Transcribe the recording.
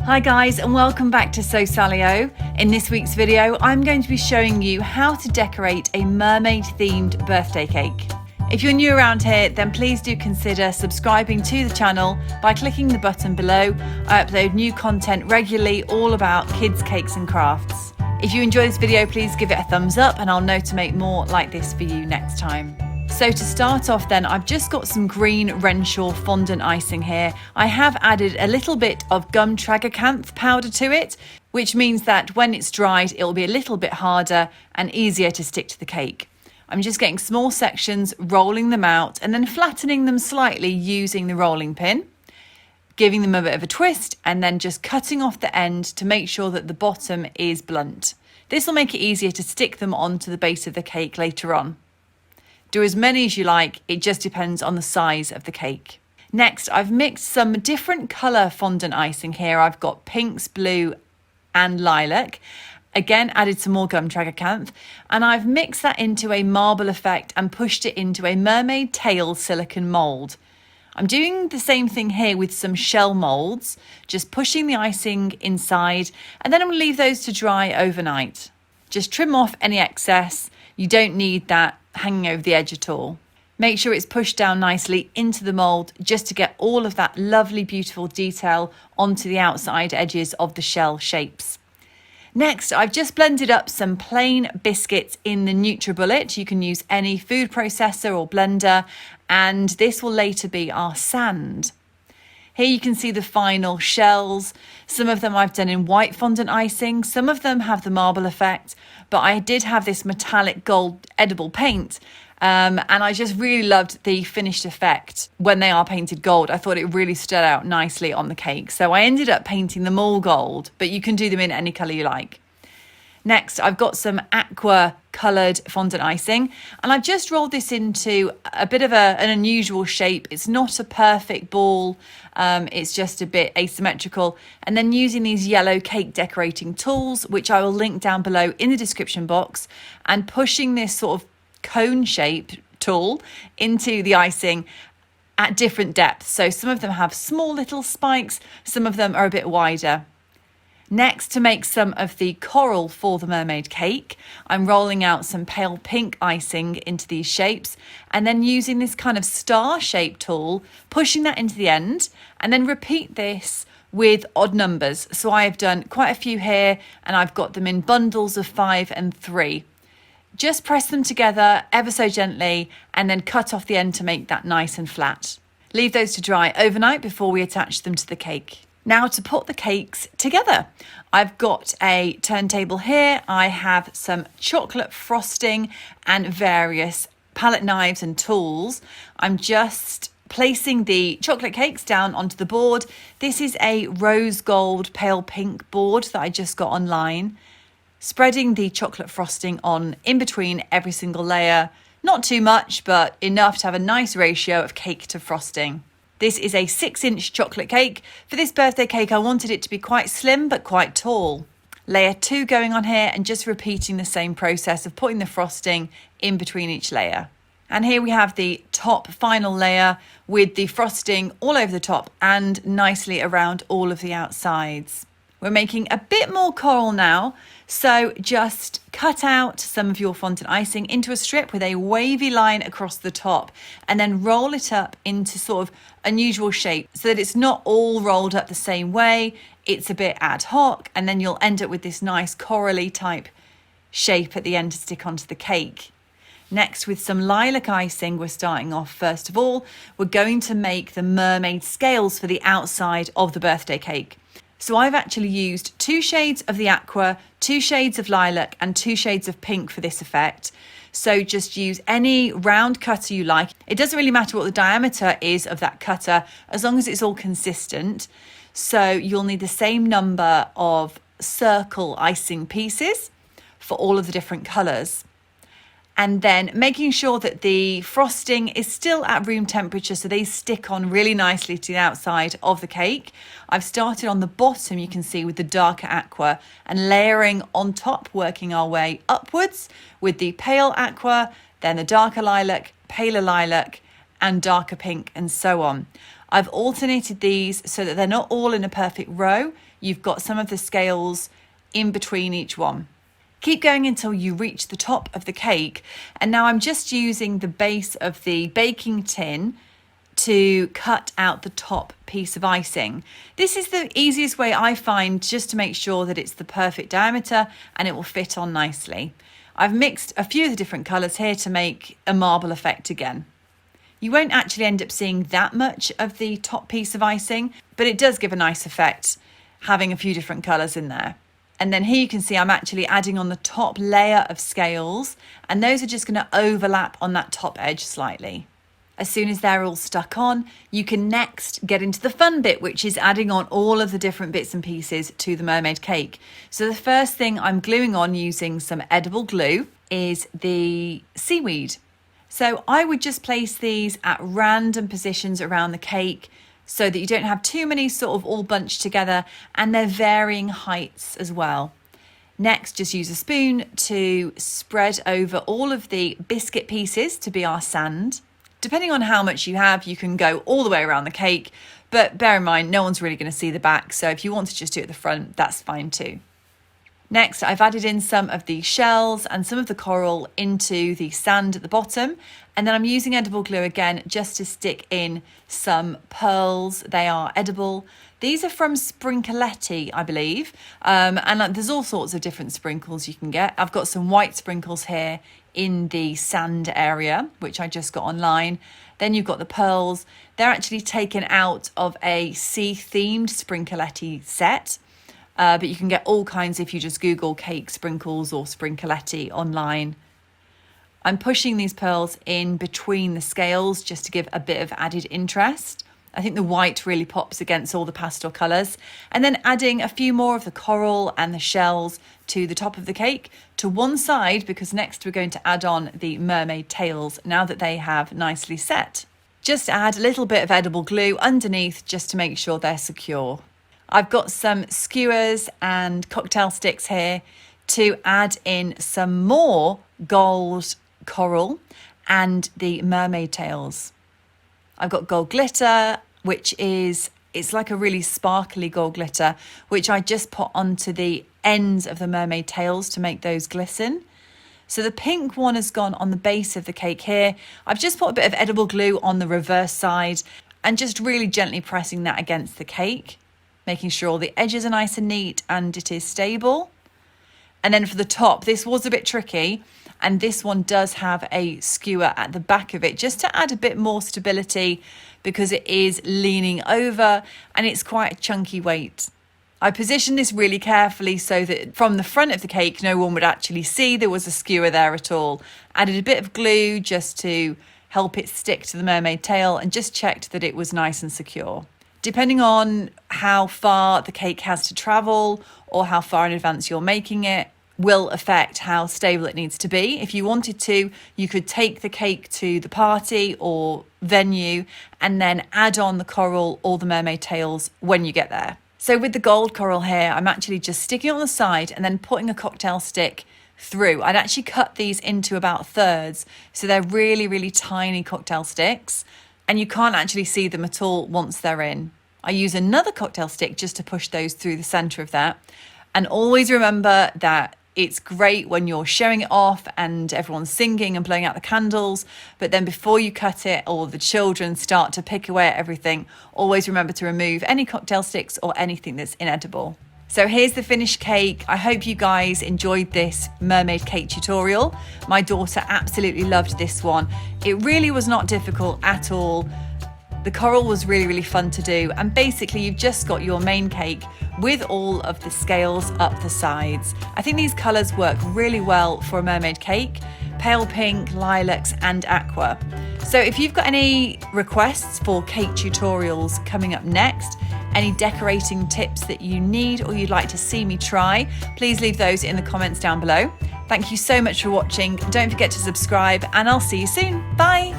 Hi guys, and welcome back to So Sally-O. In this week's video, I'm going to be showing you how to decorate a mermaid themed birthday cake. If you're new around here, then please do consider subscribing to the channel by clicking the button below. I upload new content regularly all about kids, cakes and crafts. If you enjoy this video, please give it a thumbs up and I'll know to make more like this for you next time. So to start off then, I've just got some green Renshaw fondant icing here. I have added a little bit of gum tragacanth powder to it, which means that when it's dried, it'll be a little bit harder and easier to stick to the cake. I'm just getting small sections, rolling them out and then flattening them slightly using the rolling pin, giving them a bit of a twist and then just cutting off the end to make sure that the bottom is blunt. This will make it easier to stick them onto the base of the cake later on. Do as many as you like, it just depends on the size of the cake. Next, I've mixed some different colour fondant icing here. I've got pinks, blue and lilac. Again, added some more gum tragacanth, and I've mixed that into a marble effect and pushed it into a mermaid tail silicone mould. I'm doing the same thing here with some shell moulds, just pushing the icing inside, and then I'm going to leave those to dry overnight. Just trim off any excess. You don't need that hanging over the edge at all. Make sure it's pushed down nicely into the mould just to get all of that lovely, beautiful detail onto the outside edges of the shell shapes. Next, I've just blended up some plain biscuits in the NutriBullet. You can use any food processor or blender, and this will later be our sand. Here you can see the final shells. Some of them I've done in white fondant icing. Some of them have the marble effect, but I did have this metallic gold edible paint. And I just really loved the finished effect when they are painted gold. I thought it really stood out nicely on the cake. So I ended up painting them all gold, but you can do them in any colour you like. Next, I've got some aqua coloured fondant icing, and I've just rolled this into a bit of an unusual shape. It's not a perfect ball, it's just a bit asymmetrical. And then using these yellow cake decorating tools, which I will link down below in the description box, and pushing this sort of cone shape tool into the icing at different depths. So some of them have small little spikes, some of them are a bit wider. Next, to make some of the coral for the mermaid cake, I'm rolling out some pale pink icing into these shapes and then using this kind of star shape tool, pushing that into the end, and then repeat this with odd numbers. So I have done quite a few here and I've got them in bundles of 5 and 3. Just press them together ever so gently and then cut off the end to make that nice and flat. Leave those to dry overnight before we attach them to the cake. Now to put the cakes together. I've got a turntable here. I have some chocolate frosting and various palette knives and tools. I'm just placing the chocolate cakes down onto the board. This is a rose gold pale pink board that I just got online. Spreading the chocolate frosting on in between every single layer. Not too much, but enough to have a nice ratio of cake to frosting. This is a 6-inch chocolate cake. For this birthday cake, I wanted it to be quite slim, but quite tall. Layer 2 going on here and just repeating the same process of putting the frosting in between each layer. And here we have the top final layer with the frosting all over the top and nicely around all of the outsides. We're making a bit more coral now, so just cut out some of your fondant icing into a strip with a wavy line across the top and then roll it up into sort of unusual shape so that it's not all rolled up the same way. It's a bit ad hoc and then you'll end up with this nice corally type shape at the end to stick onto the cake. Next, with some lilac icing, we're starting off first of all. We're going to make the mermaid scales for the outside of the birthday cake. So I've actually used 2 shades of the aqua, 2 shades of lilac and 2 shades of pink for this effect. So just use any round cutter you like. It doesn't really matter what the diameter is of that cutter as long as it's all consistent. So you'll need the same number of circle icing pieces for all of the different colours. And then making sure that the frosting is still at room temperature so they stick on really nicely to the outside of the cake. I've started on the bottom, you can see, with the darker aqua and layering on top, working our way upwards with the pale aqua, then the darker lilac, paler lilac and darker pink and so on. I've alternated these so that they're not all in a perfect row. you've got some of the scales in between each one. Keep going until you reach the top of the cake. And now I'm just using the base of the baking tin to cut out the top piece of icing. This is the easiest way I find, just to make sure that it's the perfect diameter and it will fit on nicely. I've mixed a few of the different colours here to make a marble effect again. You won't actually end up seeing that much of the top piece of icing, but it does give a nice effect having a few different colours in there. And then here you can see I'm actually adding on the top layer of scales, and those are just going to overlap on that top edge slightly. As soon as they're all stuck on, you can next get into the fun bit, which is adding on all of the different bits and pieces to the mermaid cake. So the first thing I'm gluing on using some edible glue is the seaweed. So I would just place these at random positions around the cake so that you don't have too many sort of all bunched together, and they're varying heights as well. Next, just use a spoon to spread over all of the biscuit pieces to be our sand. Depending on how much you have, you can go all the way around the cake, but bear in mind, no one's really going to see the back, so if you want to just do it at the front, that's fine too. Next, I've added in some of the shells and some of the coral into the sand at the bottom. And then I'm using edible glue again just to stick in some pearls. They are edible. These are from Sprinkletti, I believe. And there's all sorts of different sprinkles you can get. I've got some white sprinkles here in the sand area, which I just got online. Then you've got the pearls. They're actually taken out of a sea-themed Sprinkletti set. But you can get all kinds if you just Google cake sprinkles or Sprinkletti online. I'm pushing these pearls in between the scales just to give a bit of added interest. I think the white really pops against all the pastel colours. And then adding a few more of the coral and the shells to the top of the cake to one side, because next we're going to add on the mermaid tails now that they have nicely set. Just add a little bit of edible glue underneath just to make sure they're secure. I've got some skewers and cocktail sticks here to add in some more gold coral and the mermaid tails. I've got gold glitter, it's like a really sparkly gold glitter, which I just put onto the ends of the mermaid tails to make those glisten. So the pink one has gone on the base of the cake here. I've just put a bit of edible glue on the reverse side and just really gently pressing that against the cake, making sure all the edges are nice and neat and it is stable. And then for the top, this was a bit tricky, and this one does have a skewer at the back of it just to add a bit more stability because it is leaning over and it's quite a chunky weight. I positioned this really carefully so that from the front of the cake, no one would actually see there was a skewer there at all. Added a bit of glue just to help it stick to the mermaid tail and just checked that it was nice and secure. Depending on how far the cake has to travel or how far in advance you're making it will affect how stable it needs to be. If you wanted to, you could take the cake to the party or venue and then add on the coral or the mermaid tails when you get there. So with the gold coral here, I'm actually just sticking it on the side and then putting a cocktail stick through. I'd actually cut these into about thirds, so they're really, really tiny cocktail sticks, and you can't actually see them at all once they're in. I use another cocktail stick just to push those through the centre of that. And always remember that it's great when you're showing it off and everyone's singing and blowing out the candles, but then before you cut it or the children start to pick away at everything, always remember to remove any cocktail sticks or anything that's inedible. So here's the finished cake. I hope you guys enjoyed this mermaid cake tutorial. My daughter absolutely loved this one. It really was not difficult at all. The coral was really, really fun to do. And basically you've just got your main cake with all of the scales up the sides. I think these colours work really well for a mermaid cake: pale pink, lilacs and aqua. So if you've got any requests for cake tutorials coming up next, any decorating tips that you need or you'd like to see me try, please leave those in the comments down below. Thank you so much for watching. Don't forget to subscribe and I'll see you soon. Bye.